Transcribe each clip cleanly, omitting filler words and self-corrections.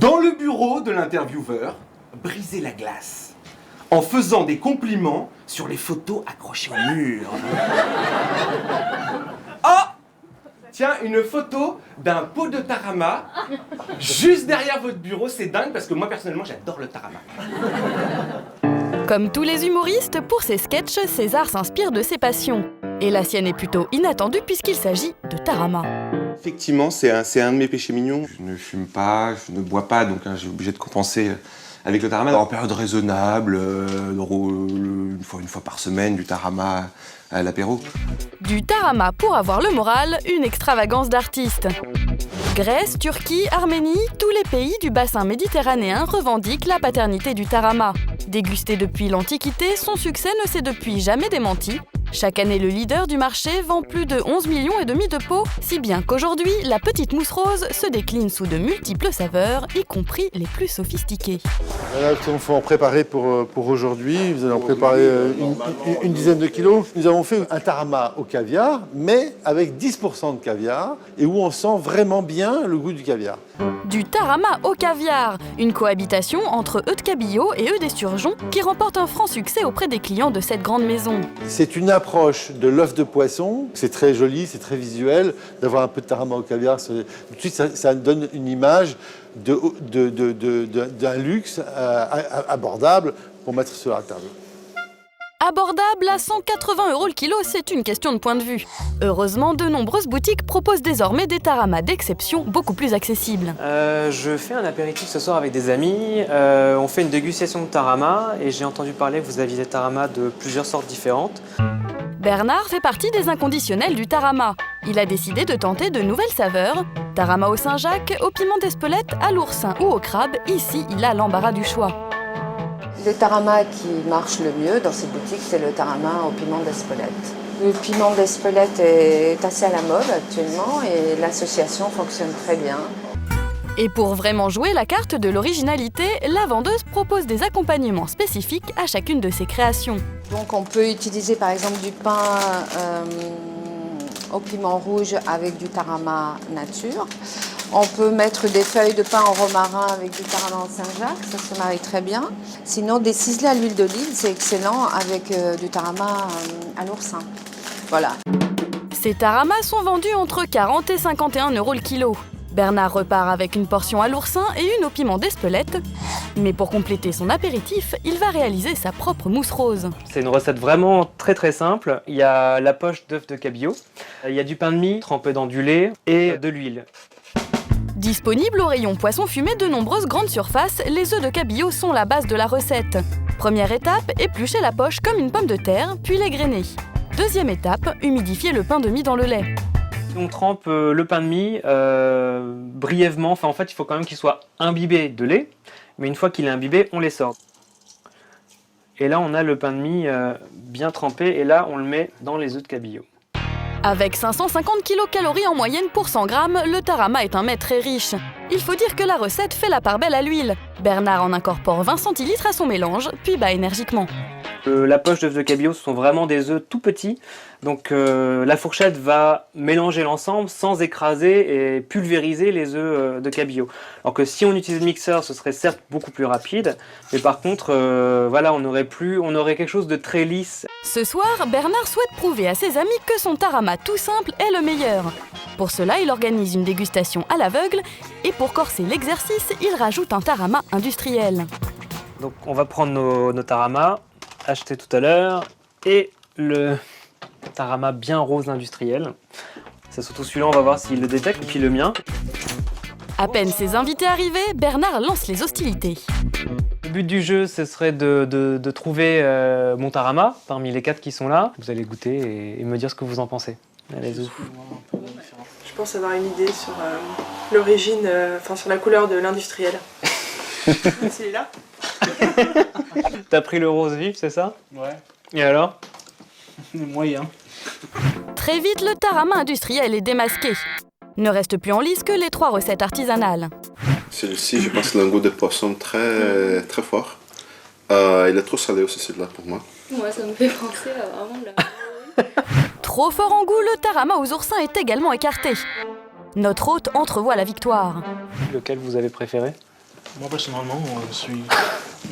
Dans le bureau de l'intervieweur, briser la glace en faisant des compliments sur les photos accrochées au mur. Oh! Tiens, une photo d'un pot de tarama juste derrière votre bureau, c'est dingue parce que moi personnellement j'adore le tarama. Comme tous les humoristes, pour ses sketchs, César s'inspire de ses passions. Et la sienne est plutôt inattendue puisqu'il s'agit de tarama. Effectivement, c'est un de mes péchés mignons. Je ne fume pas, je ne bois pas, donc j'ai obligé de compenser avec le tarama en période raisonnable, une fois par semaine, du tarama à l'apéro. Du tarama pour avoir le moral, une extravagance d'artistes. Grèce, Turquie, Arménie, tous les pays du bassin méditerranéen revendiquent la paternité du tarama. Dégusté depuis l'Antiquité, son succès ne s'est depuis jamais démenti. Chaque année, le leader du marché vend plus de 11,5 millions de pots, si bien qu'aujourd'hui, la petite mousse rose se décline sous de multiples saveurs, y compris les plus sophistiquées. Voilà, il faut en préparer pour aujourd'hui. Vous allez en préparer une dizaine de kilos. Nous avons fait un tarama au caviar, mais avec 10% de caviar, et où on sent vraiment bien le goût du caviar. Du tarama au caviar, une cohabitation entre œufs de cabillaud et œufs d'esturgeon qui remporte un franc succès auprès des clients de cette grande maison. C'est une approche de l'œuf de poisson. C'est très joli, c'est très visuel. D'avoir un peu de tarama au caviar, tout de suite, ça donne une image d'un luxe abordable pour mettre sur la table. Abordable à 180 € le kilo, c'est une question de point de vue. Heureusement, de nombreuses boutiques proposent désormais des taramas d'exception beaucoup plus accessibles. Je fais un apéritif ce soir avec des amis. On fait une dégustation de tarama et j'ai entendu parler que vous aviez des taramas de plusieurs sortes différentes. Bernard fait partie des inconditionnels du tarama. Il a décidé de tenter de nouvelles saveurs. Tarama au Saint-Jacques, au piment d'Espelette, à l'oursin ou au crabe, ici il a l'embarras du choix. Le tarama qui marche le mieux dans ces boutiques, c'est le tarama au piment d'Espelette. Le piment d'Espelette est assez à la mode actuellement et l'association fonctionne très bien. Et pour vraiment jouer la carte de l'originalité, la vendeuse propose des accompagnements spécifiques à chacune de ses créations. Donc on peut utiliser par exemple du pain au piment rouge avec du tarama nature. On peut mettre des feuilles de pain en romarin avec du tarama en Saint-Jacques, ça se marie très bien. Sinon, des ciselés à l'huile d'olive, c'est excellent avec du tarama à l'oursin. Voilà. Ces taramas sont vendus entre 40 et 51 € le kilo. Bernard repart avec une portion à l'oursin et une au piment d'Espelette. Mais pour compléter son apéritif, il va réaliser sa propre mousse rose. C'est une recette vraiment très très simple. Il y a la poche d'œuf de cabillaud, il y a du pain de mie trempé dans du lait et de l'huile. Disponible au rayon poisson fumé de nombreuses grandes surfaces, les œufs de cabillaud sont la base de la recette. Première étape, éplucher la poche comme une pomme de terre, puis l'égrainer. Deuxième étape, humidifier le pain de mie dans le lait. On trempe le pain de mie brièvement, en fait il faut quand même qu'il soit imbibé de lait, mais une fois qu'il est imbibé, on les sort. Et là on a le pain de mie bien trempé et là on le met dans les œufs de cabillaud. Avec 550 kcal en moyenne pour 100 grammes, le tarama est un mets très riche. Il faut dire que la recette fait la part belle à l'huile. Bernard en incorpore 20 centilitres à son mélange, puis bat énergiquement. La poche d'œufs de cabillaud, ce sont vraiment des œufs tout petits. Donc la fourchette va mélanger l'ensemble sans écraser et pulvériser les œufs de cabillaud. Alors que si on utilise le mixeur, ce serait certes beaucoup plus rapide, mais par contre, voilà, on aurait quelque chose de très lisse. Ce soir, Bernard souhaite prouver à ses amis que son tarama tout simple est le meilleur. Pour cela, il organise une dégustation à l'aveugle et pour corser l'exercice, il rajoute un tarama industriel. Donc on va prendre nos taramas achetés tout à l'heure et le tarama bien rose industriel. C'est surtout celui-là, on va voir s'il le détecte, et puis le mien. À peine ses invités arrivés, Bernard lance les hostilités. Le but du jeu, ce serait de trouver mon tarama parmi les 4 qui sont là. Vous allez goûter et me dire ce que vous en pensez. Allez-y. Je pense avoir une idée sur l'origine, sur la couleur de l'industriel. Celui-là. T'as pris le rose vif, c'est ça? Ouais. Et alors? Moyen. Très vite, le tarama industriel est démasqué. Ne reste plus en lice que les 3 recettes artisanales. Celui-ci, je pense, a un goût de poisson très, très fort. Il est trop salé aussi, celui-là, pour moi. Ouais, ça me fait penser à vraiment la... Trop fort en goût, le tarama aux oursins est également écarté. Notre hôte entrevoit la victoire. Lequel vous avez préféré? Moi personnellement, je suis...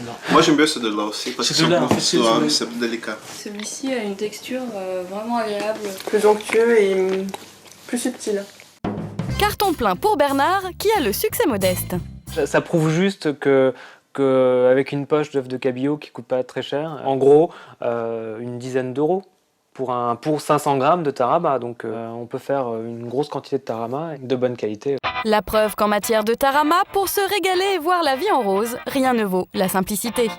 Non. Moi j'aime bien ce de là aussi parce que C'est de là, en fait, c'est plus délicat. Celui-ci a une texture vraiment agréable. Plus onctueux et plus subtil. Carton plein pour Bernard, qui a le succès modeste. Ça prouve juste que avec une poche d'œufs de cabillaud qui coûte pas très cher, en gros, une dizaine d'euros pour 500 grammes de tarama. Donc on peut faire une grosse quantité de tarama de bonne qualité. La preuve qu'en matière de tarama, pour se régaler et voir la vie en rose, rien ne vaut la simplicité.